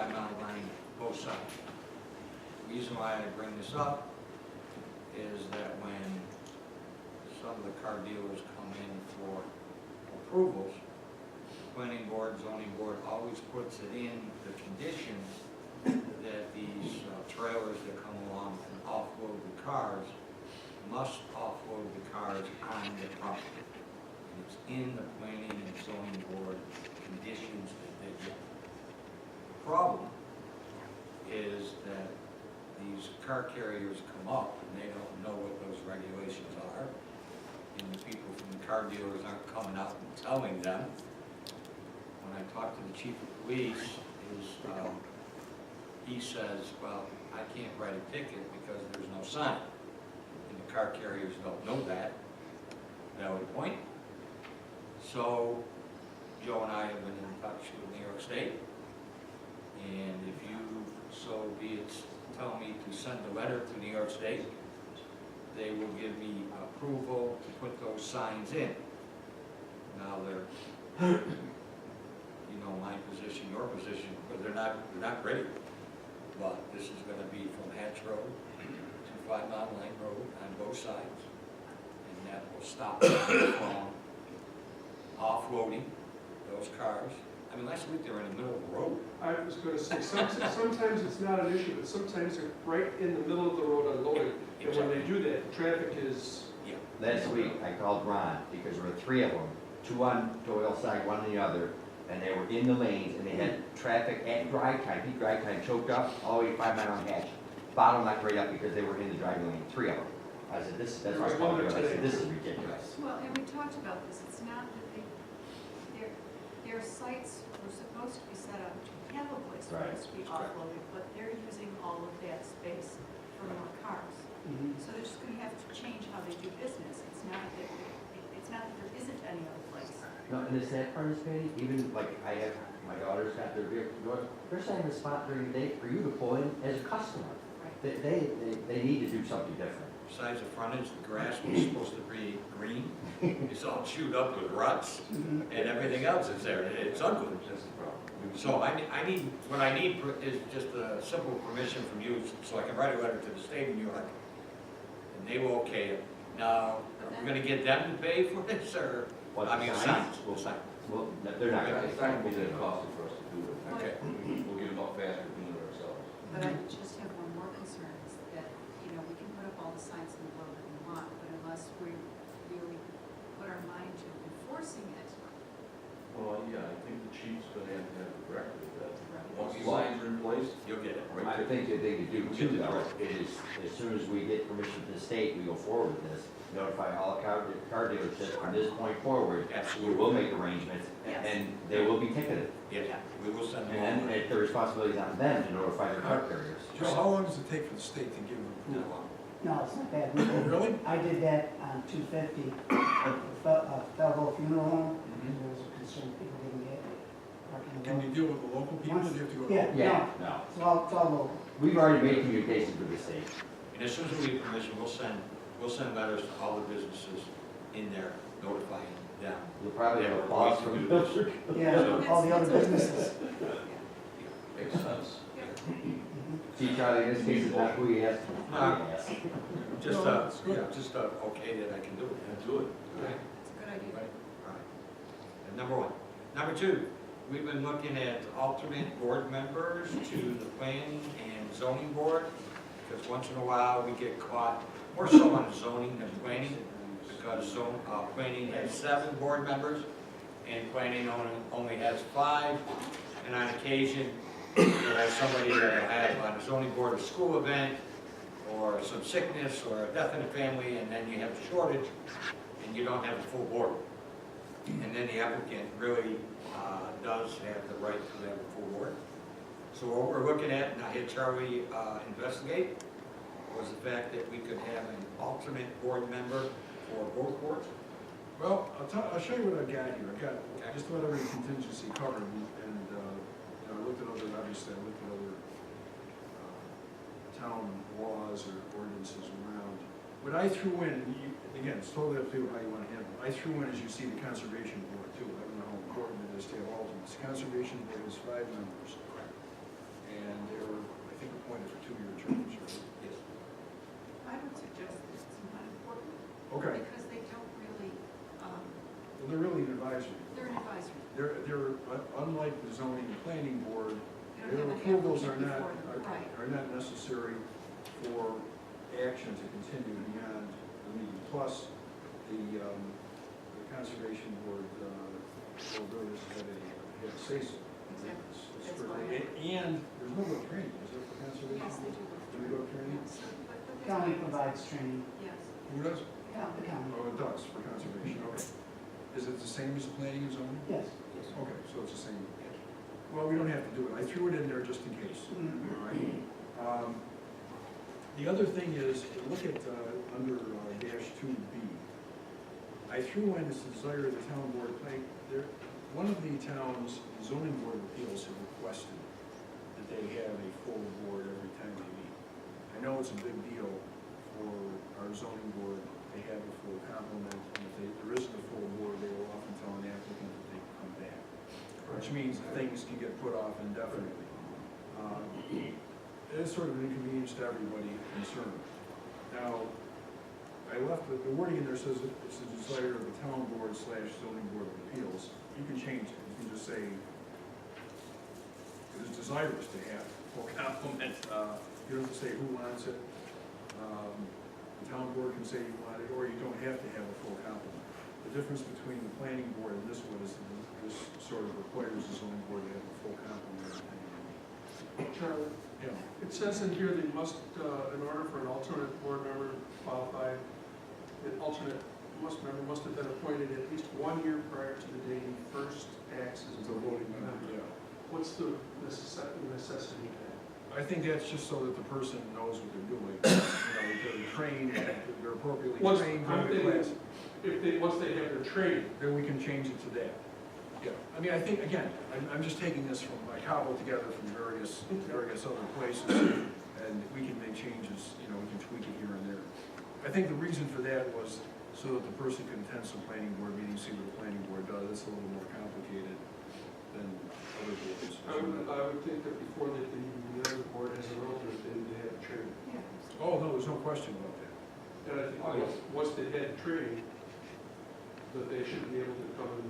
5-mile line, both sides. The reason why I bring this up is that when some of the car dealers come in for approvals, planning board, zoning board always puts it in the conditions that these trailers that come along and offload the cars must offload the cars on the property. And it's in the planning and zoning board conditions that they get. The problem is that these car carriers come up and they don't know what those regulations are. And the people from the car dealers aren't coming out and telling them. When I talked to the chief of police, he says, well, I can't write a ticket because there's no sign. And the car carriers don't know that. Valid point. So Joe and I have been in touch with New York State. And if you so be it, tell me to send a letter to New York State, they will give me approval to put those signs in. Now they're, you know, my position, your position, but they're not ready. But this is going to be from Hatch Road to 5-mile line road on both sides, and that will stop them from offloading those cars. I mean, last week they were in the middle of the road. I was going to say, sometimes it's not an issue, but sometimes they're right in the middle of the road unloading. And when they do that, traffic is... Yeah. Last week, I called Ron, because there were 3 of them, 2 on Doyle's side, 1 on the other, and they were in the lanes, and they had traffic at drive time, peak drive time, choked up, all the way to 5-mile on Hatch. Bottlenecked right up because they were in the driving lane, 3 of them. I said, that's what I was calling you. I said, this is ridiculous. Well, and we talked about this, it's not that their sites were supposed to be set up to have a place for Right. us to be offloaded, but they're using all of that space for more cars. So they're just gonna have to change how they do business. It's not that there isn't any other place. No, and the sad part is, Patty, even like I have, my daughter's got their vehicle, they're setting a spot during the day for you to pull in as a customer. Right. They need to do something different. Besides the frontage, the grass was supposed to be green. It's all chewed up with ruts and everything else is there. It's ugly. So I need, what I need is just a simple permission from you so I can write a letter to the state of New York. And they will okay it. Now, are we gonna get them to pay for this or, What, I mean, signs? Well, well, they're not gonna. It's not gonna be that costly for us to do it. Okay. We'll get them up faster doing it ourselves. But I just have one more concern, is that, you know, we can put up all the signs in the world that we want, but unless we really put our mind to enforcing it, Well, yeah, I think the chief's gonna have the record of that. Right. Once the signs are in place, You'll get it. right? I think that they could do too, though, is as soon as we get permission from the state, we go forward with this, notify all car dealerships from this point forward. We Absolutely. will make arrangements, Yes. and they will be ticketed. Yeah, we will send them And all. then the responsibility is on them to notify their car carriers. Joe, how long does it take for the state to give an approval? No, it's not bad. We did- Really? I did that on 250, Fellow Funeral Home, because there was a concern people didn't get parking. Can you deal with the local people, or do you have to go? to- Yeah. Yeah, no. It's all local. We've already made communications with the state. And as soon as we get permission, we'll send letters to all the businesses in there notifying them. You'll probably have a Yeah, pause we from can the do this. Yeah, all the other businesses. Makes sense. See, Charlie, in this case, it's not who you ask. Just, No, it's good. just, okay that I can do it. Yeah, do it. Right. it's a good idea. Right. All right. And number 1. Number 2, we've been looking at alternate board members to the planning and zoning board, because once in a while we get caught, more so on zoning than planning, because planning has 7 board members, and planning only has 5, and on occasion, you have somebody that will have on a zoning board a school event, or some sickness, or a death in the family, and then you have a shortage, and you don't have a full board. And then the applicant really does have the right to have a full board. So what we're looking at, and I had Charlie investigate, was the fact that we could have an alternate board member for both boards. Well, I'll show you what I've got here. I've got just about every contingency covered, and you know, I looked at other, obviously, I looked at other town laws or ordinances around. What I threw in, and again, it's totally up to you how you want to handle it. I threw in, as you see, the conservation board too. I don't know how important it is to have alternates. The conservation board has 5 members. and they're, I think, appointed for 2-year terms, right? Yes. I would suggest that it's not important. Okay, Because they don't really, well, they're really an advisory. they're an advisory. They're, unlike the zoning and planning board, They don't their have an approvals are applicant not, before them. Right. are not necessary for action to continue beyond the meeting. Plus, the conservation board, will really have a say-so. Exactly. It's That's strictly- And there's no real training, is there, for conservation? Yes, they do. Do we go to training? Yes, but they- County provides training, Yes. Who does? the county, Oh, it does, for conservation, okay. Is it the same as the planning and zoning? yes. Okay, so it's the same. Well, we don't have to do it. I threw it in there just in case. Mhm. All right. The other thing is, look at, under dash 2B. I threw in this desire of the town board, one of the town's zoning board of appeals have requested that they have a full board every time they meet. I know it's a big deal for our zoning board, they have a full complement, and if there isn't a full board, they will often tell an applicant that they can come back, which means things can get put off indefinitely. It's sort of an inconvenience to everybody concerned. Now, I left, the wording in there says it's the desire of the town board / zoning board of appeals. You can change it, you can just say, it is desirous to have full complement. You don't have to say who wants it. The town board can say you want it, or you don't have to have a full complement. The difference between the planning board and this one is this sort of requires the zoning board to have a full complement. Charlie, Yeah. it says in here they must, in order for an alternate board member to qualify, an alternate member must have been appointed at least 1 year prior to the day he first acts as It's a a voting voting member, member. yeah. What's the necessity of that? I think that's just so that the person knows what they're doing. You know, they're trained, they're appropriately Once, trained, I'm going to thinking, class. if they, once they have their training, Then we can change it to that. Yeah, I mean, I think, again, I'm just taking this from, I cobbled together from various other places, and we can make changes, you know, we can tweak it here and there. I think the reason for that was so that the person can attend some planning board meetings, see what the planning board does. It's a little more complicated than other boards. I would think that before the other board has an alternate, they need to have training. Yeah. Oh, no, there's no question about that. And I think once they had training, that they should be able to come and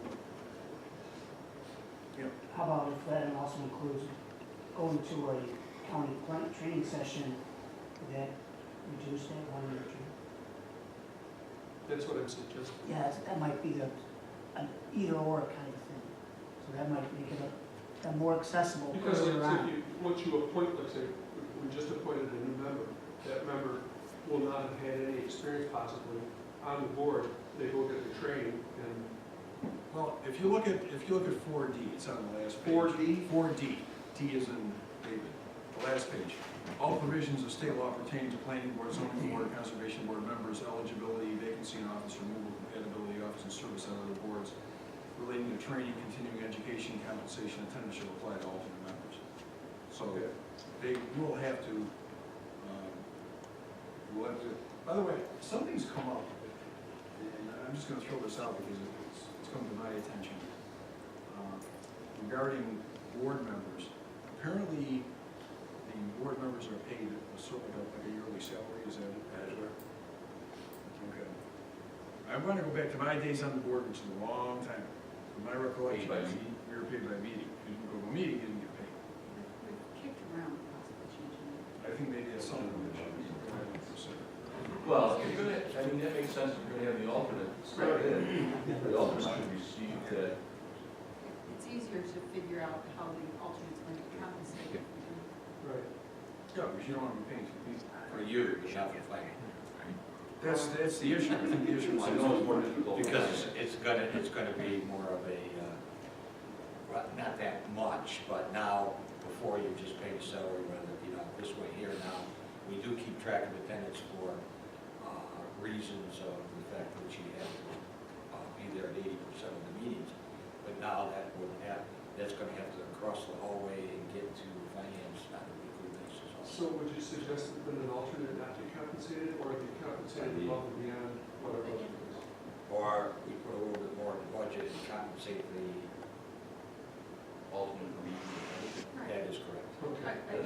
How about if that also includes going to a county plant training session that reduced that 1 year term? that's what I'm suggesting. Yes, that might be an either or kind of thing. So that might make it more accessible Because earlier let's say on. if you, once you appoint, let's say, we just appointed a new member, that member will not have had any experience possibly on the board, they will get the training and. Well, if you look at 4D, it's on the last page. 4D? 4D, D is in David, the last page. All provisions of state law pertaining to planning board, zoning board, conservation board members, eligibility, vacancy in office, removal, compatibility, office and service on other boards, relating to training, continuing education, compensation, attendance shall apply to alternate members. So they will have to, by the way, something's come up, and I'm just gonna throw this out because it's come to my attention, regarding board members. Apparently, the board members are paid a sort of like a yearly salary, is that it? Okay. I want to go back to my days on the board, which is a long time. From my recollection, Paid by meeting? we were paid by meeting. You didn't go to a meeting, you didn't get paid. We've kicked around possibly changing it. I think they did something with it. Well, if you're gonna, I mean, that makes sense, if you're gonna have the alternate step in, the alternate should receive that. It's easier to figure out how the alternate's going to be compensated. Right. Yeah, because you don't want to be paying two people. For you, you have to fight. That's the issue. I think the issue is. I know it's more difficult. Because it's gonna be more of a, well, not that much, but now, before you just pay the salary, whether, you know, this way here now, we do keep track of attendance for reasons of the fact that you have to be there at 80% of the meetings. But now that's gonna have to cross the hallway and get to finance on a weekly basis also. So would you suggest that an alternate not be compensated or be compensated above and beyond what our budget is? Or we put a little bit more in the budget and compensate the, Alternate meeting. that is correct. Okay. I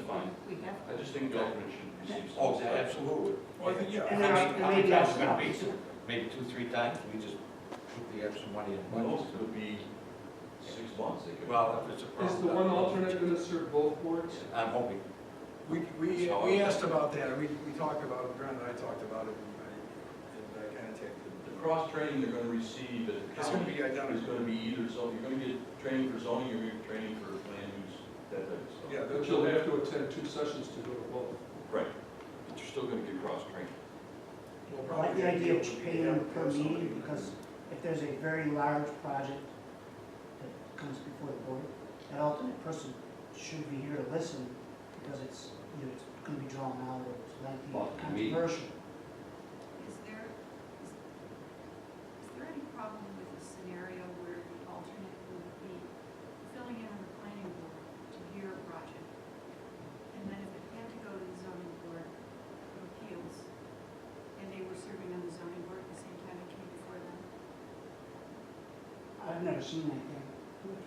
just think the alternate should receive some. Oh, absolutely. Well, I think, yeah. And How then- many and how many maybe times I'll is it gonna be? stop. Maybe 2, 3 times, we just put the extra money in Most budget. would be 6 months. They could- Well, if it's a Is problem. the one alternate gonna serve both boards? I'm hoping. We asked about that, we talked about it, Grant and I talked about it, and I contacted. The cross-training they're gonna receive at the It's gonna county be identical. is gonna be either, so you're gonna get training for zoning, you're gonna get training for land use, that type of stuff. Yeah, But you'll have to attend 2 sessions to go to both. Right, but you're still gonna get cross-training. Well, I probably like the idea would of be paying to them have per somebody meeting, who- because if there's a very large project that comes before the board, that alternate person should be here to listen, because it's, either it's gonna be drawn out or it's lengthy, Well, we- controversial. Is there any problem with a scenario where the alternate would be filling in on the planning board to hear a project? And then if it had to go to the zoning board of appeals, and they were serving on the zoning board at the same time it came before them? I've never seen anything,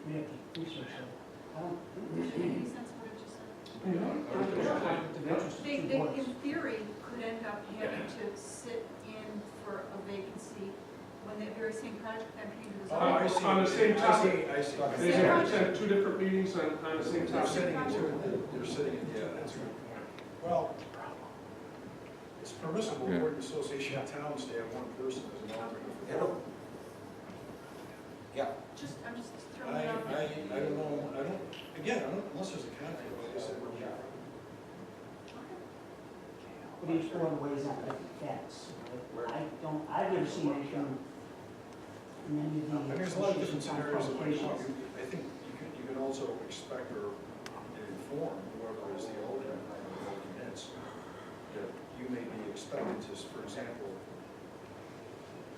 we have to research it. I don't, Does that make any sense what I just said? conflict of interest They, of two they, boards. in theory, could end up having to sit in for a vacancy when that very same project then came to the Oh, zoning I board. see. On the same topic. I see. They have to attend 2 different meetings on the same They're topic. sitting in they're sitting in, yeah, that's a good point. Well, it's permissible Yeah. for the Association of Towns to have one person as an alternate for Yeah. both. I'm just throwing I it out there. don't know, again, unless there's a conflict, like I said, we're here. But each board weighs on different facts. I've never seen anything in any of I mean, the there's a lot of different associations on scenarios that might come up. publications. I think you can also expect or inform whoever is the alternate or the alternates that you may be expected to, for example,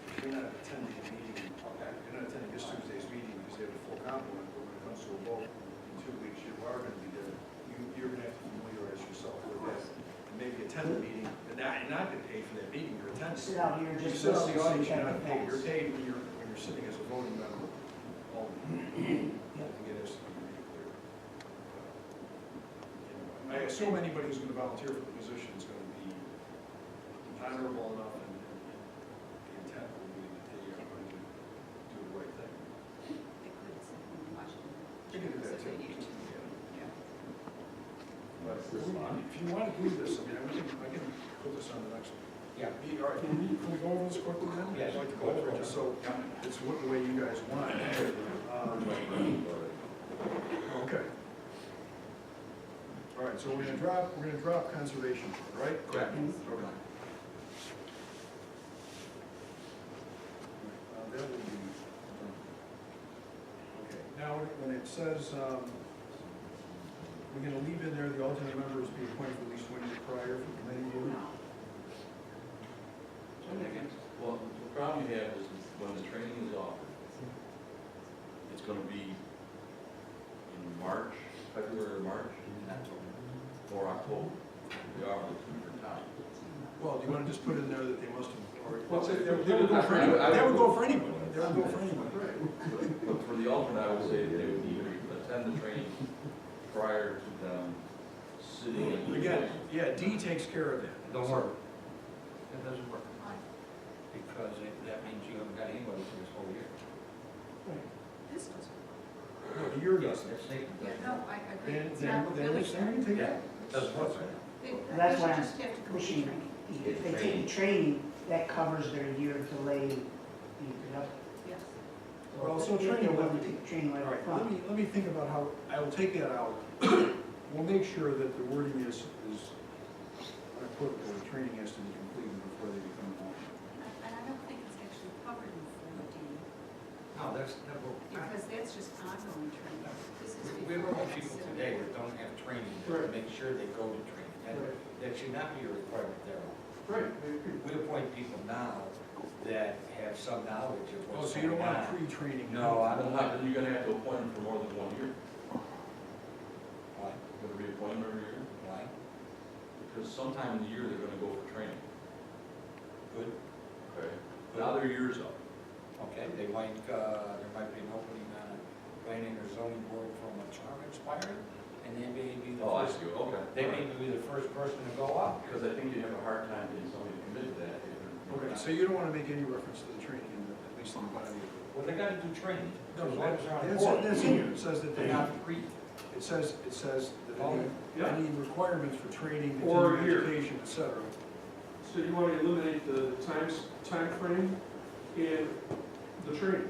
if you're not attending a meeting, you're not attending this Tuesday's meeting because they have a full complement, but when it comes to a vote in 2 weeks, you are going to be there. You're going to have to familiarize yourself with that. And maybe attend the meeting, and not get paid for that meeting, you're attending. Sit out here You just sit out in the listen audience, to you're not paid, you're facts. paid when you're sitting as a voting member only. I think it has to be really clear. I assume anybody who's gonna volunteer for the position is gonna be honorable enough and the intent will be that they are going to do the right thing. They could sit in Washington. They can do that if they too. needed to. Yeah. Yeah. But if you want to do this, I mean, I can put this on the next one. Yeah. All right, can we go over this quickly then? Yes. I'd like to go over it just so it's what the way you guys want it. Okay. All right, so we're gonna drop conservation, right? Correct. Okay. That will be, okay, now when it says, we're gonna leave in there the alternate members be appointed for at least 1 year prior for the planning board. Well, the problem you have is when the training is offered, it's gonna be in March, February or March, or October. They are the 2 different times. Well, do you wanna just put in there that they must have, or, What's it? they would go for anybody, I would- they would go for anybody, they would go for anybody. But for the alternate, I would say they would either attend the training prior to them sitting in. Again, yeah, D takes care of that. Don't work. That doesn't work, Why? because that means you haven't got anybody for this whole year. This doesn't. No, the year Yes, doesn't. that statement Yeah, doesn't no, work. I agree. Then, It's then, not then really it's, then you take it out. Doesn't work. They That's should why I'm just have to go pushing, training. if they take the training, that covers their year of delay being productive. Yes. Well, so if they're training- willing to take the training right All up right, front. let me think about how, I will take that out. We'll make sure that the wording is unequivocal, the training has to be completed before they become alternate. And I don't think it's actually covered in 4D, No, that will. because that's just ongoing training. This is We have a lot of before people it's today that don't have training, to Right. make sure they go to training, and Right. that should not be a requirement there. Right. We appoint people now that have some knowledge of Oh, what's so you going don't want on. pre-training? No, I don't Then want, you're gonna have to appoint them for more than 1 year. why, You're gonna reappoint them every year, why? because sometime in the year they're gonna go for training. Good, Okay. Now their year's up. okay, they might, there might be an opening on a planning or zoning board from a term expired, and they may be the Oh, I first, see, okay. they may be the first person to go up. Because I think you have a hard time getting somebody to commit to that. if they're- Okay, so you don't want to make any reference to the training, at least in the body of it. Well, they gotta do training. No, as long as they're on that's, board. that's in here, it says that They're they, not free. it says that Oh, yeah. any requirements for training, Or a continuing year. education, et cetera. So you want to eliminate the time frame and the training.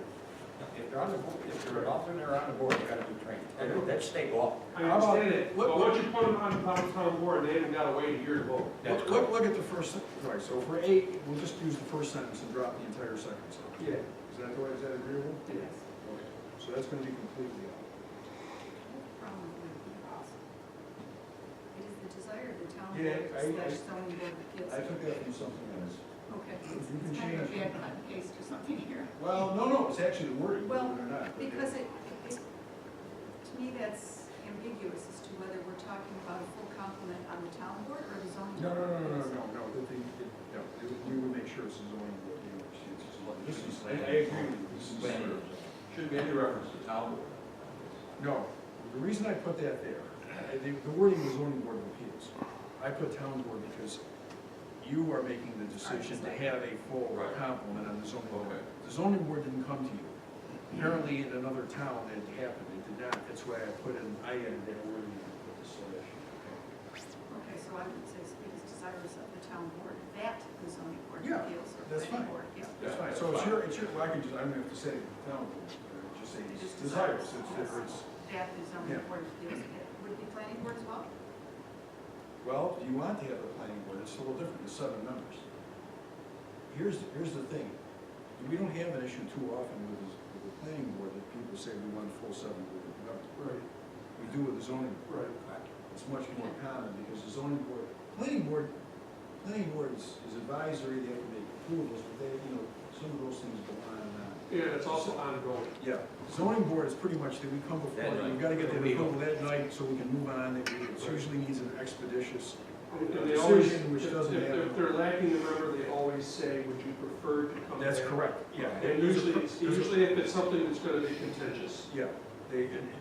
If they're on the board, if they're an alternate or on the board, they gotta do training. That's state law. I How about- understand it, but once you put them on the town board, they haven't got to wait a year to vote. That's Look at the first, right, so for A, we'll just use the first sentence and drop the entire second sentence. Yeah. Is that the way, is that agreeable? Yes. Okay, so that's gonna be completely out. Problem with the policy. It is the desire of the town Yeah, board slash zoning board of appeals. I took that from something else. Okay, You it's can kind of a change. bad cut and paste or something here. Well, no, it's actually the wording, Well, believe it or not. but Because to me, that's ambiguous as to whether we're talking about a full complement on the town board or the zoning No, board. no, we would make sure it's a zoning board, this is, I agree with you, this is. Shouldn't be any reference to town board. No, the reason I put that there, the wording was zoning board of appeals. I put town board because you are making the decision to have a full Right. complement on the zoning board. Okay. The zoning board didn't come to you. Apparently in another town it happened, it did not, that's why I added that wording and put the slash. Okay, so I would say speaks desirous of the town board, that the zoning board Yeah, of appeals or that's planning fine. board, yeah. That's fine, so it's your, well, I can just, I don't have to say town board, just say it's Just desirous, desirous. it's, That the zoning Yeah. board of appeals, it would be planning board as well? well, do you want to have a planning board? It's a little different, it's 7 members. Here's the thing, we don't have an issue too often with the planning board that people say we want full 7 members. Right, We do with the zoning board. right. It's much more common because the zoning board, planning board is advisory, they have to make approvals, but they, some of those things go on and on. Yeah, it's also ongoing. Yeah, zoning board is pretty much that we come before That you, night. we've got to get the We go. approval that night so we can move on. It usually needs an expeditious And they always, decision, which if doesn't if happen. they're lacking a member, they always say, would you prefer to come back? That's correct, yeah. And usually if it's something that's gonna be contentious. Yeah,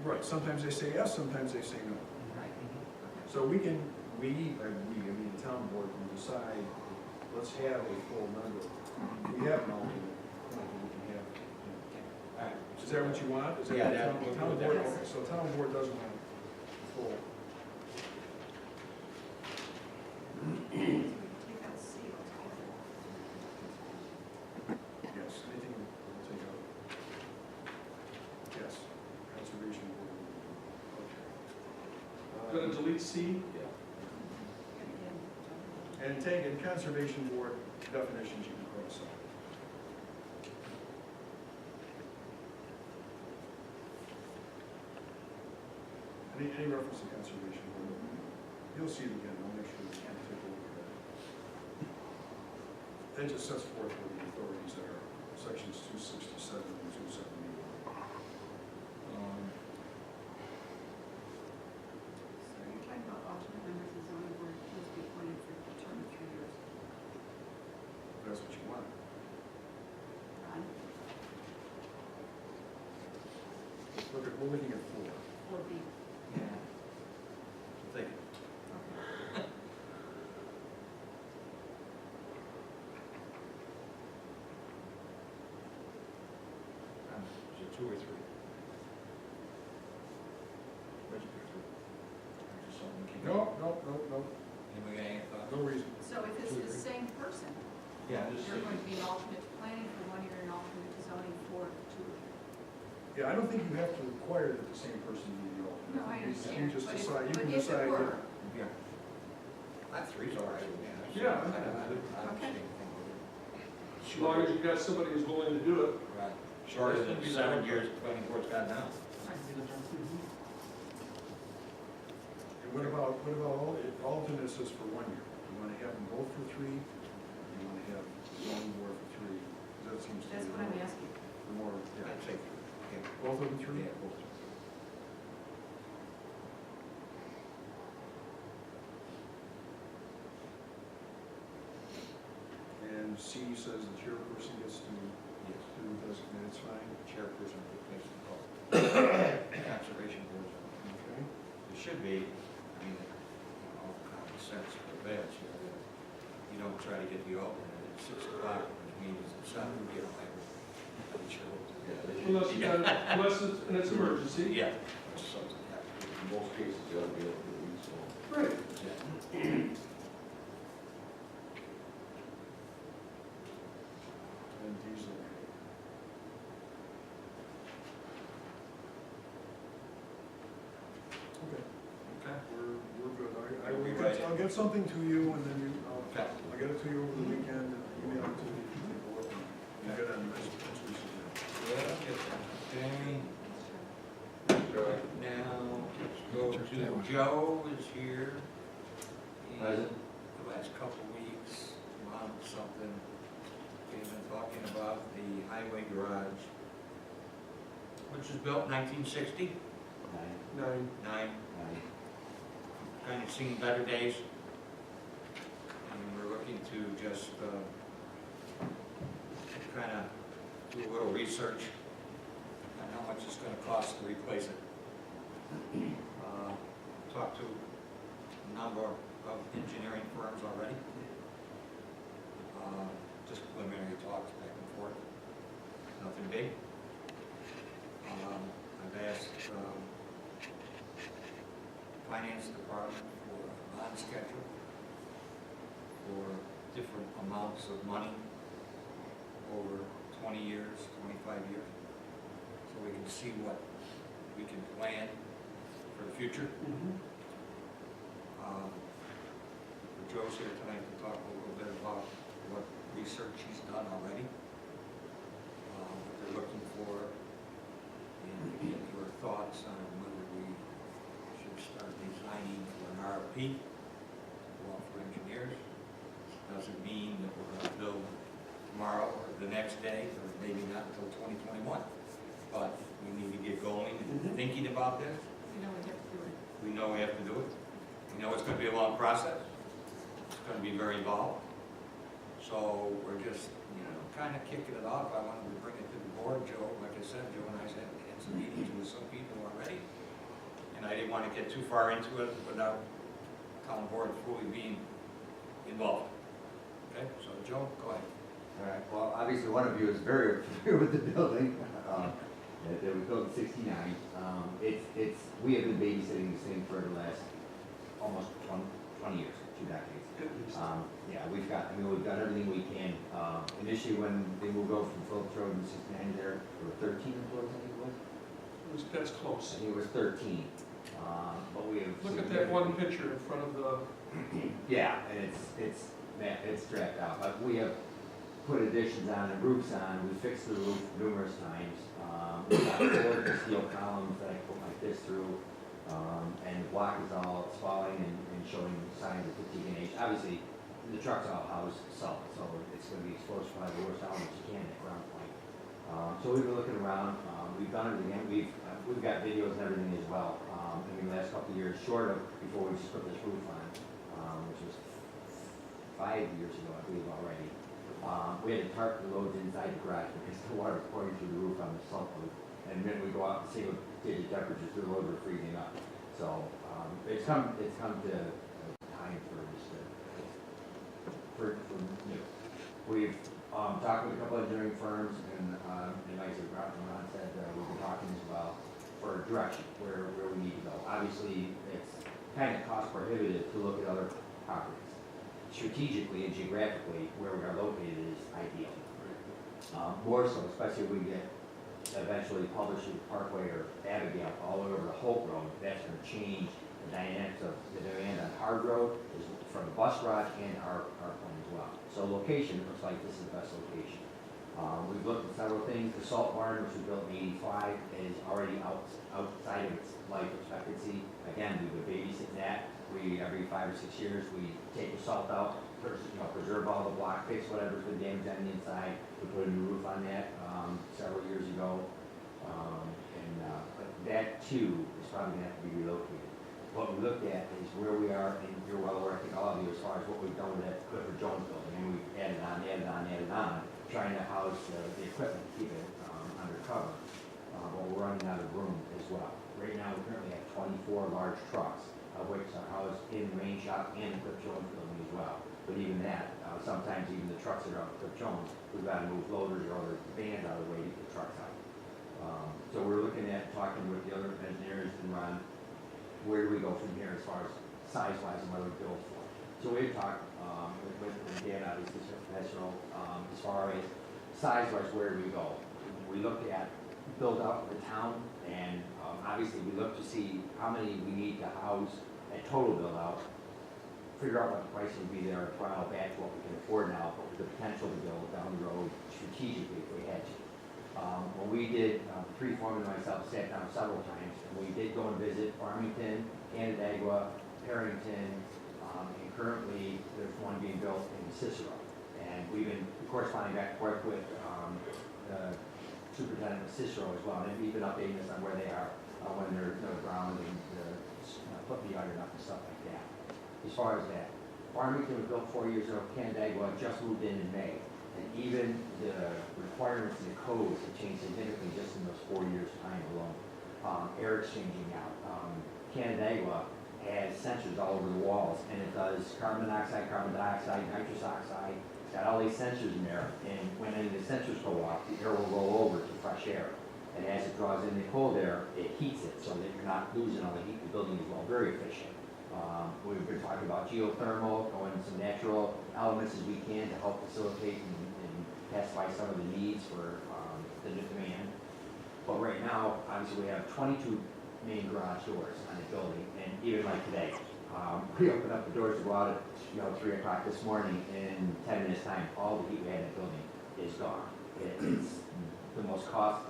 right, sometimes they say yes, sometimes they say no. Right. So we can, I mean, the town board can decide, let's have a full member. We have an alternate, we can have, All right. is that what you want? Is that Yeah, what that- town- we'll town do that. board? Okay, so town board does want full. So we can take out C altogether. Yes, anything we'll take out. Yes, conservation board. Okay. Gonna delete C? Yeah. And again, And take in conservation board definitions you can cross out. Any reference to conservation board? You'll see it again, I'll make sure you can take a look at it. That just sets forth what the authorities are, sections 267 and 278. so you're talking about alternate members of the zoning board of appeals be appointed for a term of 3 years. If that's what you want. Ron, We're looking at 4. 4B. Yeah. Thank you. Okay. Is it 2 or 3? Where'd you pick 3? Just something to keep- No. Anybody got any thoughts? No reason. So if it's the same person, Yeah, just. you're going to be an alternate to planning for 1 year and alternate to zoning for 2 years. Yeah, I don't think you have to require that the same person be the alternate. No, I You understand, just but if- decide, you but can if it decide. were- Yeah. That 3's all right with me. Yeah. I don't Okay. see anything with it. As long as you've got somebody who's willing to do it. Right. Shorter than 7 years the planning board's got now. And what about alternates is for 1 year? You want to have them both for 3? You want to have zoning board for 3? That seems to be. That's what I'm asking. The more, yeah. I'd say 3. Yeah. Both of them 3? Yeah, both. And C says the chairperson gets to Yes. designate, it's fine. Chairperson of the place to call. Conservation board. Okay. There should be Unless you got, unless it's, and it's emergency. Yeah. In most cases, you ought to be able to do so. Right. And diesel. Okay, Okay. we're good. I We'll be will ready. I'll get something to you and then you, Okay. I'll get it to you over the weekend and email it to you. You can take a look and you get it as we submit. Yeah, okay. Now, let's go to Joe is here. And Present. the last couple of weeks, month, something, we've been talking about the highway garage, which was built 1960, Nine. kind of seen better days. And we're looking to just kind of do a little research on how much it's going to cost to replace it. Talked to a number of engineering firms already. Just preliminary talks back and forth, nothing big. I've asked finance department for a bond schedule for different amounts of money over 20 years, 25 years, so we can see what we can plan for the future. Joe's here tonight to talk a little bit about what research he's done already, what they're looking for, and get your thoughts on whether we should start designing for an RFP, well, for engineers. Doesn't mean that we're going to build tomorrow or the next day, or maybe not until 2021. But we need to get going and thinking about this. You know, we have to do it. We know we have to do it. We know it's going to be a long process. It's going to be very involved. So we're just, kind of kicking it off. I wanted to bring it to the board, Joe. Like I said, Joe and I had some meetings with some people already. And I didn't want to get too far into it without town board fully being involved. Okay, so Joe, go ahead. All right, well, obviously, one of you is very familiar with the building, that we built in '69. We have been babysitting this thing for the last almost 20 years, 2 decades. Yeah, we've done everything we can. Initially, when they moved over from Phillips Road in '69, there were 13 employees, I think it was. That's I close. think it was 13. But we have. Look at that one picture in front of the, Yeah, and it's strapped out, but we have put additions on and roofs on, we fixed the roof numerous times. We've got 4 steel columns that I put my fist through, and the block is all swelling and showing signs of fatigue and age. Obviously, the truck's all housed salt, so it's gonna be exposed by the worst element you can at ground point. So we've been looking around, we've done everything, we've got videos and everything as well. In the last couple of years, short of before we just put this roof on, which was 5 years ago, I believe already. We had to tarp the loads inside the garage because the water was pouring through the roof on the salt roof. And then we go out and single digit temperatures, the loads were freezing up. So, it's come to time for this, for new. We've, talked with a couple of engineering firms and like Ron said, we've been talking as well for direction, where we need to go. Obviously, it's kind of cost prohibitive to look at other properties. Strategically and geographically, where we are located is ideal. More so, especially if we get eventually Publishing Parkway or Abigail all over the Hope Road, that's going to change the dynamics of the demand on Hard Road is from the bus garage and our point as well. So location, it looks like this is the best location. We've looked at several things. The salt barn, which was built in '85, is already outside of its life expectancy. Again, we've been babysitting that. Every 5 or 6 years, we take the salt out, preserve all the block, fix whatever's been damaged on the inside. We put a new roof on that several years ago. But that too is probably going to have to be relocated. What we looked at is where we are, and you're well aware, I think all of you, as far as what we've done with that Clifford Jones building. And we've added on, trying to house the equipment, keep it under cover. But we're running out of room as well. Right now, we currently have 24 large trucks, of which are housed in the main shop and the Cliff Jones building as well. But even that, sometimes even the trucks that are out at Cliff Jones, we've got to move loaders or other vans out of the way to get the trucks out. So we're looking at talking with the other engineers and Ron, where do we go from here as far as size-wise and what we build for? So we've talked, with Dan, obviously, professional, as far as size-wise, where do we go? We look at build out the town, and, obviously, we look to see how many we need to house at total build out, figure out what the price would be there, trial back to what we can afford now, but with the potential to build down the road strategically if we had to. When we did, three foremen and myself sat down several times, and we did go and visit Farmington, Canandaigua, Harrington, and currently there's one being built in Cicero. And we've been corresponding back and forth with the superintendent of Cicero as well, and they've been updating us on where they are when they're ground and put the iron up and stuff like that. As far as that, Farmington was built 4 years ago, Canandaigua just moved in May. And even the requirements and the codes have changed significantly just in those 4 years' time alone. Air exchanging out. Canandaigua has sensors all over the walls, and it does carbon monoxide, carbon dioxide, nitrous oxide. It's got all these sensors in there, and when any of the sensors go off, the air will roll over to fresh air. And as it draws in the cold air, it heats it so that you're not losing all the heat in the building as well. Very efficient. We've been talking about geothermal, going some natural elements as we can to help facilitate and pacify some of the needs for the demand. But right now, obviously, we have 22 main garage doors on the building, and even like today, we opened up the doors to go out at 3 o'clock this morning, and in 10 minutes time, all the heat we had in the building is gone. It's the most cost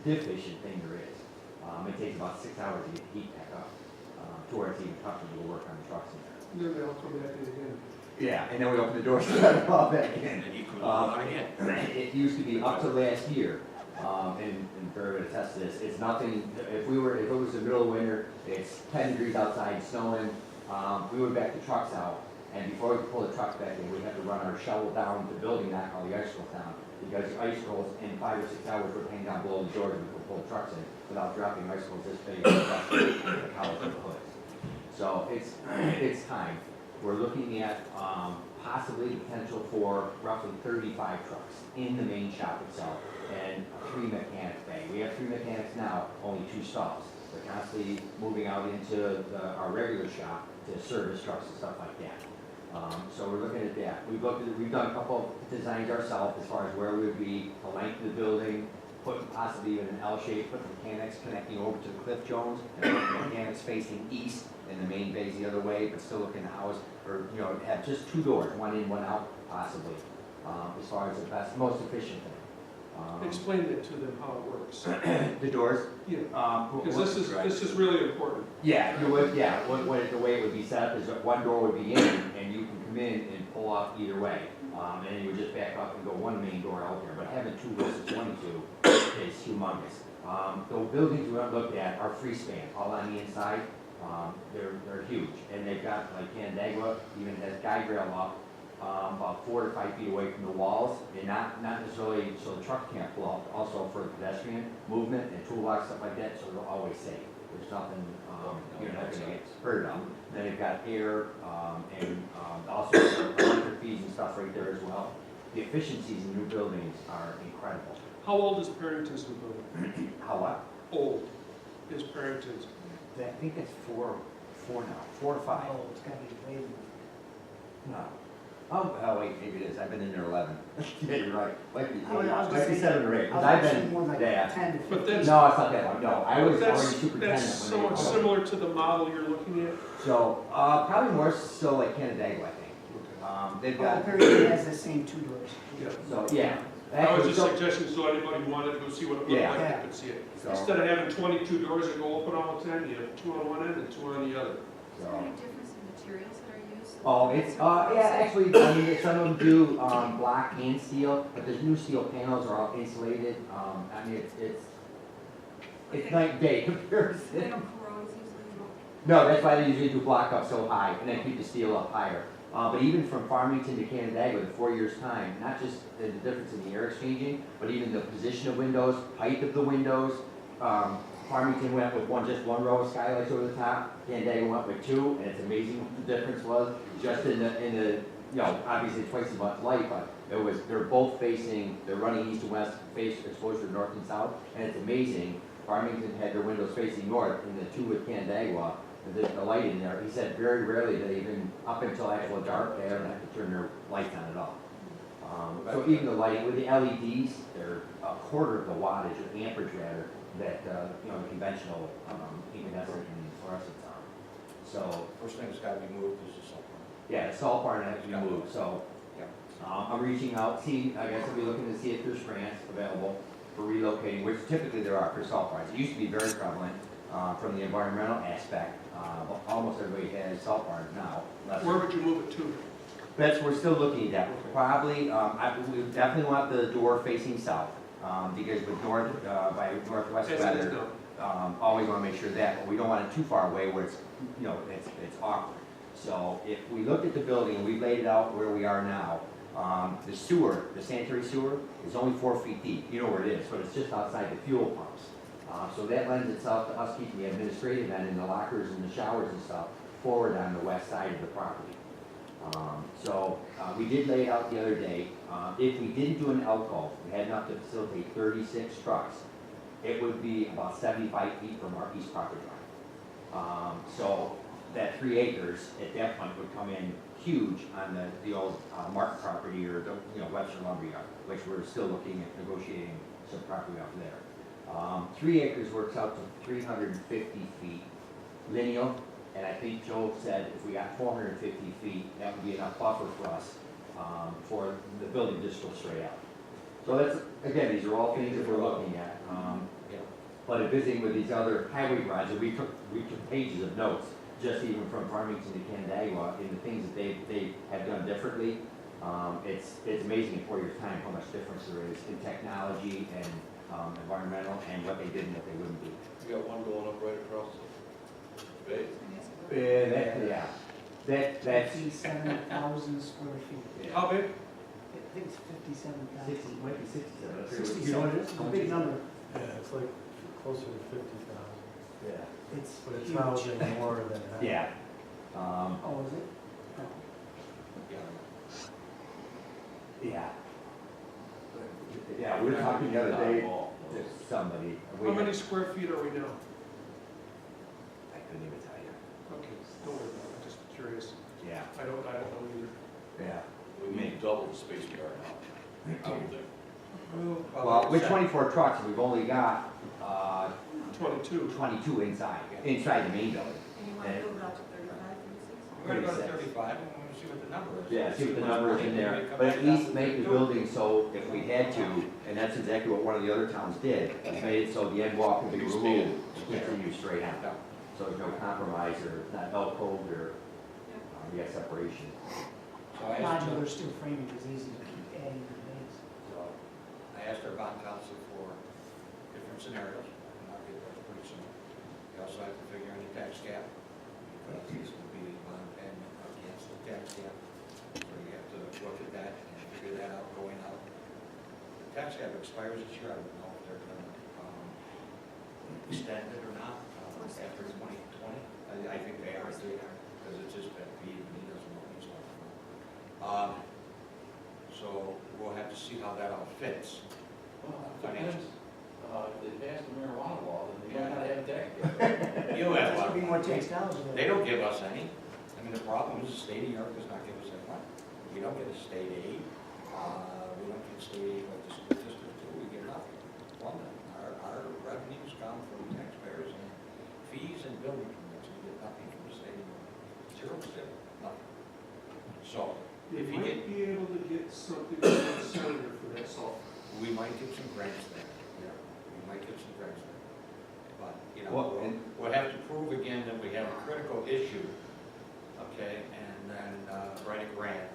deficient thing there is. It takes about 6 hours to get the heat back up, to where it's even comfortable to work on the trucks in there. Then they'll come back in again. Yeah, and then we open the doors to let it all back in. And then you can go out again. It used to be up to last year, and Barry would attest to this, it's nothing, if it was the middle of winter, it's 10 degrees outside, snowing, we would back the trucks out, and before we could pull the trucks back in, we'd have to run our shovel down the building, knock all the icicles down, because the icicles in 5 or 6 hours were hanging down below the doors, and we could pull the trucks in without dropping icicles this big across the college of the hoods. So it's time. We're looking at possibly the potential for roughly 35 trucks in the main shop itself and 3 mechanic bay. We have 3 mechanics now, only 2 stalls. They're constantly moving out into our regular shop to service trucks and stuff like that. So we're looking at that. We've done a couple of designs ourselves as far as where we would be, the length of the building, putting possibly even an L shape, putting mechanics connecting over to Cliff Jones, and mechanics facing east, and the main bay's the other way, but still looking to house, or, have just 2 doors, one in, one out, possibly, as far as the best, most efficient thing. Explain that to them how it works. The doors? Yeah, because this is really important. Yeah, the way it would be set up is that one door would be in, and you can come in and pull off either way. And then you would just back up and go one main door out there, but having 2 versus 22 is humongous. The buildings we looked at are freespan, all on the inside. They're huge, and they've got, like Canandaigua, even has guide rail up about 4 to 5 feet away from the walls, and not necessarily so the truck can't pull out, also for pedestrian movement and toolbox, stuff like that, so they're always safe. There's nothing, you're not gonna get hurt on. Then they've got air, and also electric fees and stuff right there as well. The efficiencies in new buildings are incredible. How old is Parrington's new building? How what? Old is Parrington's. I think it's 4 now, 4 or 5. Oh, it's gotta be way more. No. Oh, wait, maybe it is. I've been in there 11. Yeah, you're right. Might be I was gonna say- 7 or 8. I Because was I've actually been, more like yeah. 10 to But 15. that's- No, it's not that one. No, I was already That's superintendent when they somewhat were similar to the model you're looking at. So, probably more so like Canandaigua, I think. They've got, Parrington has the same 2 doors. Yeah. so, yeah. I was Actually, just so- suggesting so anybody who wanted to go see what it looked Yeah. like, Yeah. they could see it. So- Instead of having 22 doors that go open all the time, you have 2 on one end and 2 on the other. Is there any difference in materials that are used? Oh, it's, yeah, actually, I mean, some of them do, block and steel, but the new steel panels are all insulated. I mean, it's night and day They comparison. don't corrode as easily? No, that's why they usually do block up so high, and then keep the steel up higher. But even from Farmington to Canandaigua, in 4 years' time, not just the difference in the air exchanging, but even the position of windows, height of the windows. Farmington went with just one row of skylights over the top, Canandaigua went with 2, and it's amazing what the difference was just in the you know, obviously twice as much light, but they're both facing, they're running east and west, face exposure to north and south, and it's amazing. Farmington had their windows facing north, and the two with Canandaigua, the light in there, he said very rarely they even, up until actual dark, they don't have to turn their lights on at all. So even the light, with the LEDs, they're a quarter of the wattage, or amperage rather, that, you know, conventional, incandescent and fluorescent are. So, First thing that's gotta be moved is the salt barn. yeah, the salt barn has to be moved, so. Yep. I'm reaching out, I guess I'll be looking to see if there's grants available for relocating, which typically there are for salt barns. It used to be very prevalent, from the environmental aspect, almost everybody has salt barns now. Where would you move it to? We're still looking at that. Probably, we definitely want the door facing south, because with by northwest As it is weather, now. always want to make sure that, but we don't want it too far away where it's, you know, it's awkward. So if we looked at the building and we laid it out where we are now, the sewer, the sanitary sewer, is only 4 feet deep. You know where it is, but it's just outside the fuel pumps. So that lends itself to us keeping the administrative end and the lockers and the showers and stuff forward on the west side of the property. So we did lay it out the other day. If we didn't do an alcove, we had enough to facilitate 36 trucks, it would be about 75 feet from our east property line. So that 3 acres at that point would come in huge on the old Martin property or the, you know, Webster lumberyard, which we're still looking at negotiating some property up there. 3 acres works out to 350 feet lineal, and I think Joe said if we got 450 feet, that would be enough buffer for us for the building just to go straight out. So that's, again, these are all things that we're looking at. But in visiting with these other highway garages, we took pages of notes, just even from Farmington to Canandaigua, in the things that they have done differently. It's amazing in 4 years' time how much difference there is in technology and environmental and what they did and what they wouldn't do. You got one going up right across the bay. That's 57,000 square feet. How big? I think it's 57,000. 60, might be 67. 67. You know what it is? It's a big number. Yeah, it's like closer to 50,000, Yeah. It's but it's huge. housing more than that. Yeah. Oh, is it? Oh. Yeah. Yeah, we were talking the other day to somebody. How many square feet are we now? I couldn't even tell you. Okay, don't worry about it, I'm just curious. Yeah, I don't know either. yeah. We need double the space we are now. I would think. Well, with 24 trucks, we've only got 22. 22 inside the main building. And you want to build it out to 35, 36? We're gonna go to 35 and we're gonna see what the number is. Yeah, see what the number is in there, but at least make the building so if we had to, and that's exactly what one of the other towns did, made it so the end wall can be removed and continue straight out. So there's no compromise or not alcove or we got separation. So I asked Modular her, steel framing is easy to keep adding to things. So, I asked our bond counsel for different scenarios, and I'll get that pretty soon. We also have to figure any tax cap, because this will be bond payment against the tax cap. So you have to look at that and figure that out going out. The tax cap expires this year, I don't know if they're gonna, extend it or not, after 2020. I think they are, because it's just pet peeve, and he doesn't know what he's talking about. So we'll have to see how that all fits. Depends. If they pass the marijuana law, then they might not have a tax cap. You'll have a There's lot gonna be of more money. textiles. They don't give us any. I mean, the problem is the state of New York does not give us that money. We don't get a state aid. We don't get state aid like the school district do. We get nothing. Well, our revenues come from taxpayers and fees and building permits. We get nothing from the state of New York. Zero cent, nothing. So, You if you might get, be able to get something from the senator for that salt. we might get some grants there. Yeah. We might get some grants there. But, you know, Well, and- we'll have to prove again that we have a critical issue, okay, and then write a grant,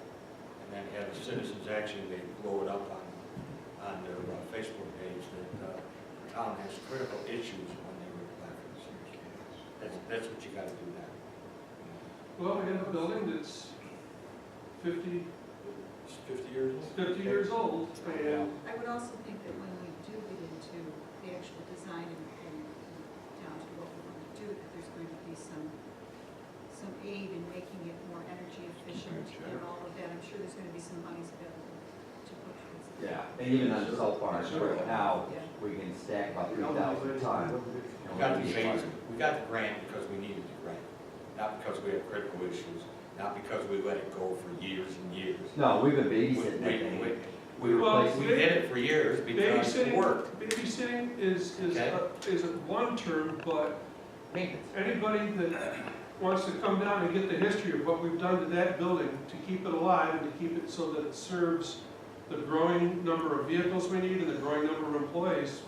and then have the citizens actually, they blow it up on their Facebook page that the town has critical issues when they apply for the senior center. That's what you gotta do now. Well, we have a building that's 50 It's 50 years old. 50 years old, and I would also think that when we do get into the actual design and down to what we want to do, that there's going to be some aid in making it more energy efficient and all of that. I'm sure And even on the salt barns, Sure. right now, we can stack about 3,000 tons. We got the phase, we got the grant because we needed the grant, not because we had critical issues, not because we let it go for years and years. No, we've been We, babysitting that thing. We Well, replaced, we did it for years because it worked. Babysitting is Okay. is a one term, but maintenance. anybody that wants to come down and get the history of what we've done to that building to keep it alive and to keep it so that it serves the growing number of vehicles we need and the growing number of employees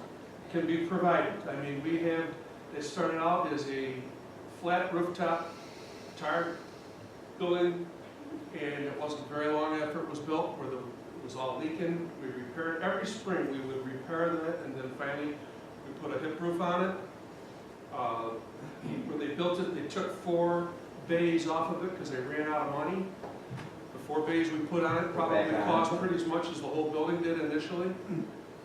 can be provided. I mean, we have, it started out as a flat rooftop tar building, and it wasn't very long after it was built where it was all leaking. We repaired, every spring we would repair that, and then finally we put a hip roof on it. When they built it, they took 4 bays off of it because they ran out of money. The 4 bays we put on it probably cost pretty as much as the whole building did initially.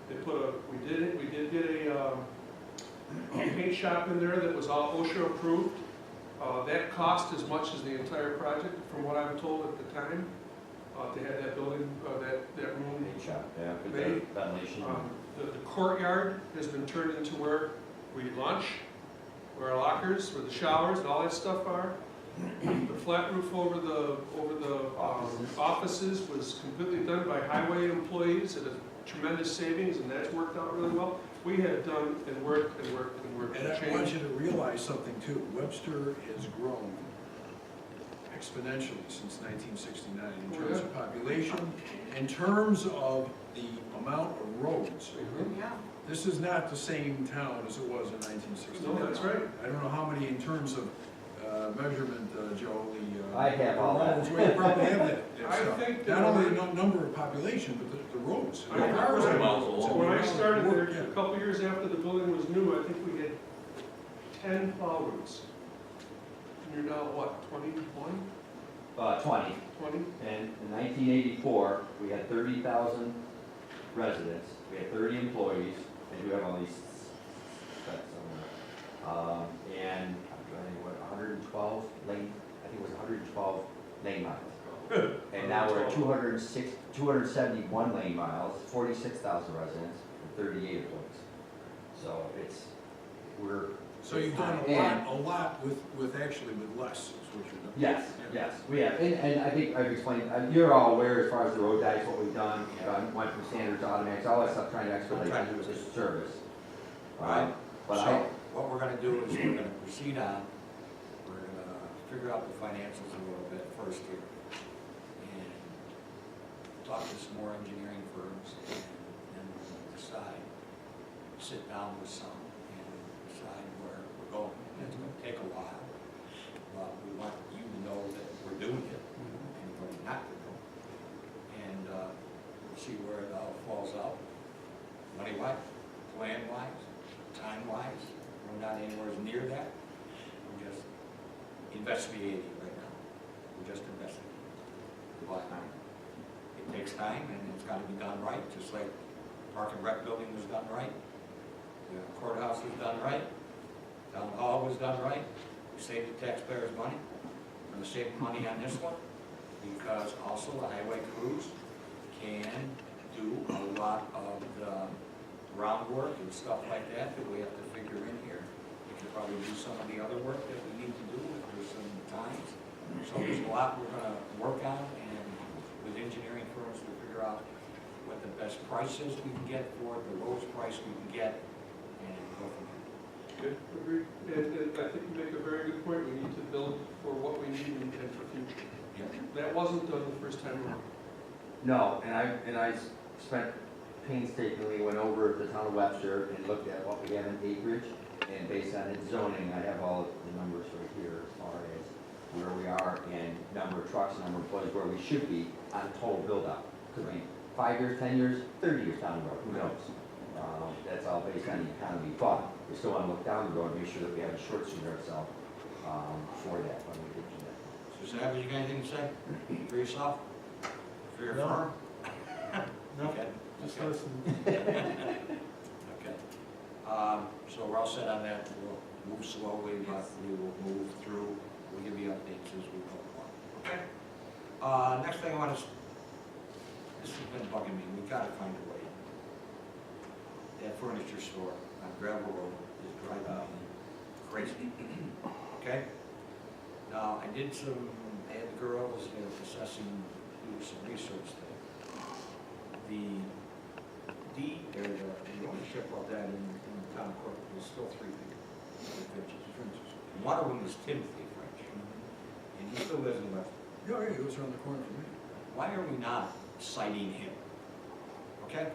They put we did get a paint shop in there that was all OSHA approved. That cost as much as the entire project, from what I'm told at the time, to have that building, that room. Paint shop, yeah, with They- the ventilation. The courtyard has been turned into where we lunch, where our lockers, where the showers and all that stuff are. The flat roof over the offices was completely done by highway employees at a tremendous savings, and that's worked out really well. We have done and worked and worked and worked And and I want changed. you to realize something too. Webster has grown exponentially since 1969 in terms of population, in terms of the amount of roads. Yeah. This is not the same town as it was in 1969. No, that's right. I don't know how many in terms of measurement, Joe, the. I have all that. roads, we probably have that I stuff. think Not that only the number of population, but the roads. I- The cars are miles roads. long. When I started there, Yeah. a couple years after the building was new, I think we had 10 plow routes. And you're now what, 21, 20. 20? And in 1984, we had 30,000 residents, we had 30 employees, and we have all these stats somewhere. And I'm trying to think, what, 112 lane, I think it was 112 lane miles. And now we're at 271 lane miles, 46,000 residents, and 38 employees. So we're. So you've done a lot with actually with less, is what you're doing. Yes, yes, we have, and I think I've explained, you're all aware as far as the road dice, what we've done, went from standards to automatics, all that stuff, trying to expedite this service. Right. But So what we're gonna do is we're gonna proceed on, we're gonna figure out the financials a little bit first here. And talk to some more engineering firms and then we'll decide, sit down with some and decide where we're going. It's gonna take a while, but we want you to know that we're doing it, anybody not to know. And we'll see where it all falls out, money-wise, plan-wise, time-wise. We're not anywhere near that. We're just investigating right now. We're just investigating. But it takes time and it's got to be done right, just like Park and Rec building was done right. The courthouse was done right. Town hall was done right. We saved the taxpayers money. We're going to save money on this one because also the highway crews can do a lot of the groundwork and stuff like that we have to figure in here. We could probably do some of the other work that we need to do if there's some times. So there's a lot we're gonna work on and with engineering firms to figure out what the best prices we can get for it, the lowest price we can get, and go from there. Good, agreed. And I think you make a very good point. We need to build for what we need and for future. Yeah. That wasn't done the first time around. No, and I spent painstakingly went over the town of Webster and looked at what we have in acreage, and based on its zoning, I have all the numbers right here as far as where we are and number of trucks, number of employees, where we should be on total build-out. Could be 5 years, 10 years, 30 years down the road, who knows? That's all based on the economy, but we still want to look down the road and make sure that we haven't short-circuited ourselves for that when we get to that. So Savage, you got anything to say for yourself? For your No. firm? No, Okay. just Okay. listen. Okay. So we're all set on that. We'll move slowly, but we will move through. We'll give you updates as we go along. Okay? Next thing I want to, this has been bugging me. We've got to find a way. furniture store on Gravel Road is driving me crazy. Okay? Now, I had the girls, they were assessing, doing some research there. The ownership of that in the town court was still three people. One of them is Timothy French, and he still lives in Webster. Yeah, he goes around the corner from me. Why are we not citing him, okay,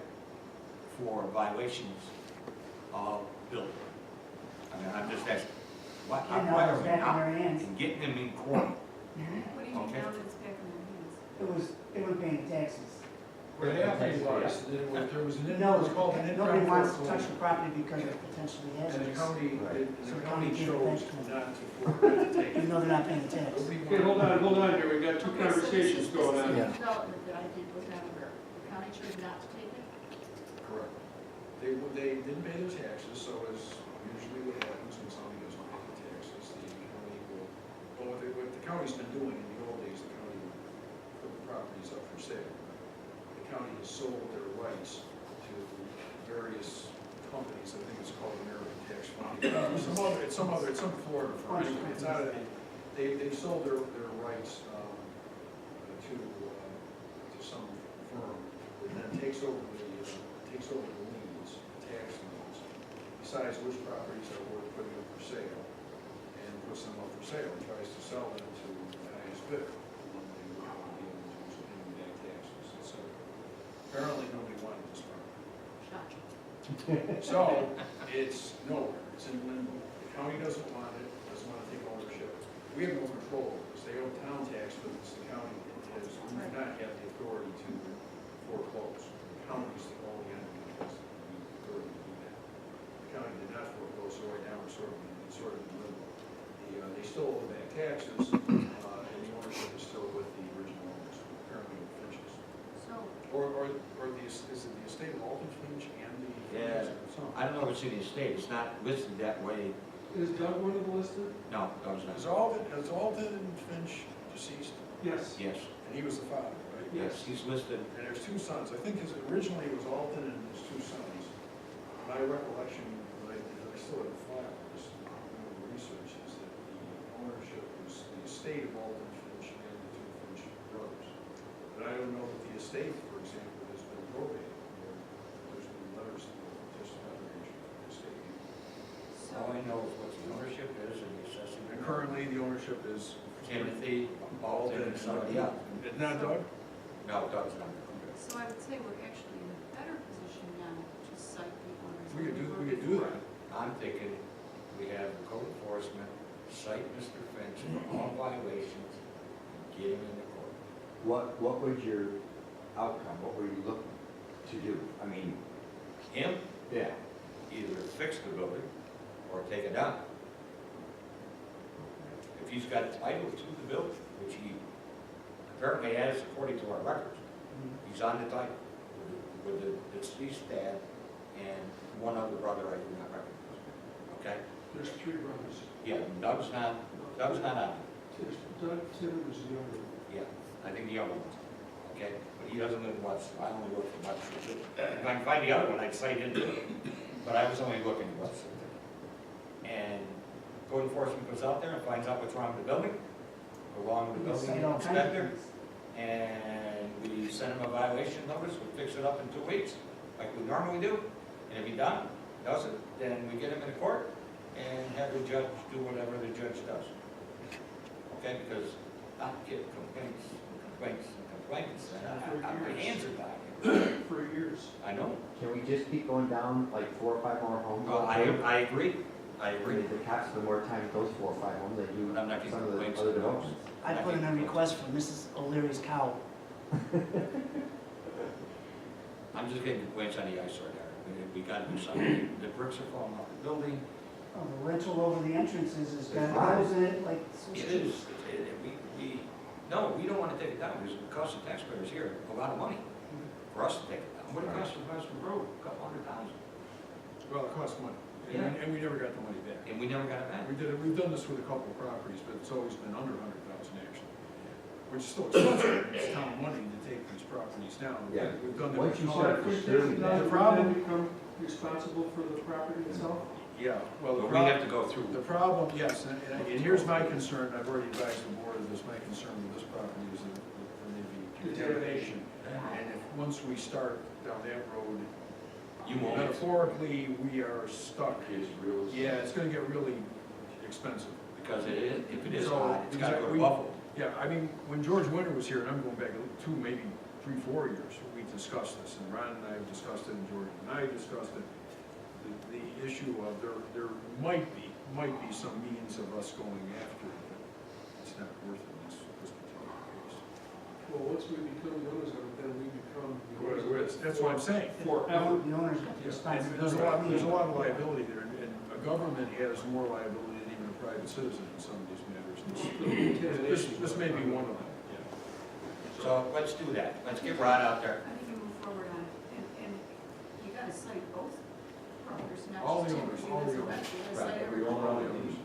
for violations of building? I mean, I'm just asking, why And now are it's we back in not their hands. and getting him in court? What do you mean Okay. now that it's back in their hands? They were paying taxes. What happened was, there was an, it No, was called an nobody in-kind wants to touch foreclosure. the property because it potentially has And the it. county, Right. So the the county county gave it chose back to them. not to take Even it. though they're not paying the tax. Nobody Okay, wanted- hold on here, we got two conversations going on. This is the development that I did was not aware. The county chose not to take it? Correct. They didn't pay their taxes, so as usually what happens when somebody doesn't pay the taxes, the county will, well, what the county's been doing in the old days, the county would put the properties up for sale. The county has sold their rights to various companies, I think it's called American Tax Fund. It's some Florida firm, anyway, it's out of, they've sold their rights, to some firm that then takes over the liens, tax liens, decides which properties are worth putting up for sale, and puts them up for sale, and tries to sell them to the highest bidder. And they would want to be able to use paying back taxes, et cetera. Apparently, nobody wanted this property. Gotcha. So, it's nowhere, it's in limbo. The county doesn't want it, doesn't want to take ownership. We have no control, because they owe town tax, but it's the county that has, we do not have the authority to foreclose. The county's the only entity that has the authority to do that. The county did not foreclose, so right now we're sort of in limbo. They still owe back taxes, and the ownership is still with the original owners, apparently with Finch's. So, Or is it the estate of Alton Finch and the? Yeah, I don't know if it's in the estate, it's not listed that way. Is Doug one of the listed? No, that was not. Is Alton and Finch deceased? Yes. Yes, And he was the father, right? yes, he's listed. And there's two sons. I think originally it was Alton and his two sons. My recollection, when I still have a file, just research, is that the ownership was the estate of Alton Finch and the two Finch brothers. But I don't know that the estate, for example, has been probated, or there's been letters of testamentary of the estate. All I know is what the ownership is and the assessing. And currently, the ownership is Timothy, Alton, and somebody else. It's not Doug? No, Doug's not. so I would say we're actually in a better position now to cite the owners. We than could do were that. I'm thinking we have the code enforcement cite Mr. Finch for all violations and get him in the court. What was your outcome? What were you looking to do? I mean, Him, yeah. either fix the building or take it down. If he's got title to the building, which he apparently has according to our records, he's on the title with the deceased dad and one other brother I do not recognize. Okay? There's three brothers. Yeah, Doug's not on it. Doug, Tim was the younger. Yeah, I think the other one. Okay? But he doesn't live in Webster. I only look for Webster. If I can find the other one, I'd cite into it. But I was only looking at Webster. And code enforcement goes out there and finds out what's wrong with the building, along with the We can building cite all kinds of inspector, things. and we send him a violation notice, we fix it up in 2 weeks, like we normally do. And if he does it, then we get him in court and have the judge do whatever the judge does. Okay, because I get complaints, and my hands are dying. For years. I know. Can we just keep going down like 4 or 5 more homes? Well, I agree. I agree. The cops spend more time with those 4 or 5 homes than do But I'm not getting some of the complaints. other developments. I put in a request for Mrs. O'Leary's cow. I'm just getting complaints on the eyesore there. We gotta do something. The bricks are falling off the building. Oh, the rental over the entrances has got It's fine. holes in it like Swiss It cheese. is. No, we don't wanna take it down, because it costs the taxpayers here a lot of money for us to take it down. What it costs for Webster Road, a couple $100,000. Well, it costs money. Yeah. And we never got the money back. And we never got it back. We've done this with a couple of properties, but it's always been under 100,000 actually. Which is still expensive, it's town money to take these properties down. Yeah. We've done that. Once you with start others. disturbing that, The problem- Then responsible for the property itself? Yeah, well, the But we have to go through. The problem, yes, and here's my concern, I've already advised the board of this, my concern with this property is that there may be contamination. And if, once we start down that road, You won't. metaphorically, we are stuck. It's real. Yeah, it's gonna get really expensive. Because it is, if it is So, hot, it's gotta go to we- Buffalo. Yeah, I mean, when George Winter was here, and I'm going back 2, maybe 3, 4 years, we discussed this, and Ron and I have discussed it, and George and I discussed it. The issue of there might be some means of us going after it, but it's not worth it in this particular case. Well, once we become the owners of it, then we become the owners of it. That's what I'm saying. Forever. The owners have And responsibility. there's a lot of liability there, and a government has more liability than even a private citizen in some of these matters. This may be one of them, yeah. So let's do that. Let's get Rod out there. I think you move forward on it, and you gotta cite both owners, All not the just owners, you all as the a owners. rep, you gotta Right, cite every everyone. owner, all the owners.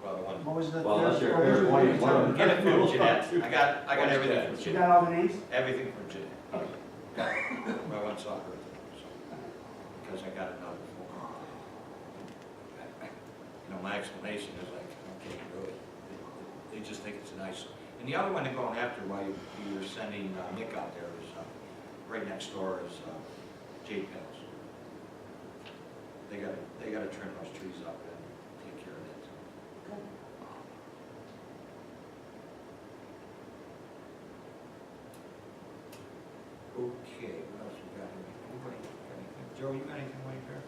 Well, the one. What was the? Well, unless third- there's one of them. Get it from Jeanette. I got everything from You Jeanette. got all the names? Everything from Jeanette. Got it. My one soccer, so, because I got another phone call. You know, my explanation is like, okay, really, they just think it's nice. And the other one they're going after while you're sending Nick out there is, right next door is Jade Pills. They gotta trim those trees up and take care of that. Okay, what else we got here? Anybody got anything? Joe, you got anything like that?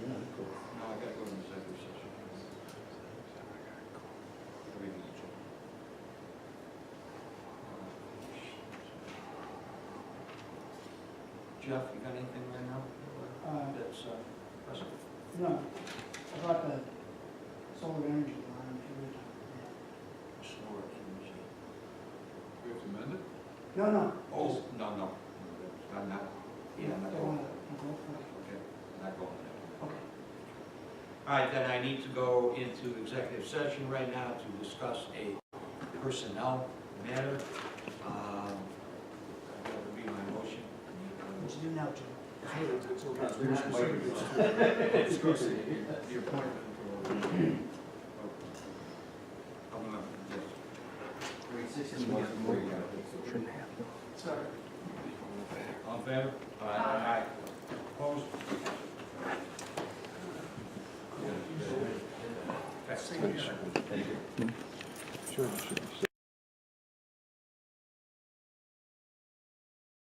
No, I gotta go to the executive session. Everything is Joe. Jeff, you got anything right now? That's, present? No, about the solar energy line, if you would. Solar energy. We have to amend it? No, no. Oh, no. I'm not, yeah, I'm not Don't going. wanna go for it. Okay, I'm not going there. Okay. All right, then I need to go into executive session right now to discuss a personnel matter. That would be my motion. What you do now, Joe? It's very specific. It's discuss the appointment or. I'll remember this. 6 months before you Sorry. All in favor? Aye. Opposed? Thank you. Sure, sure.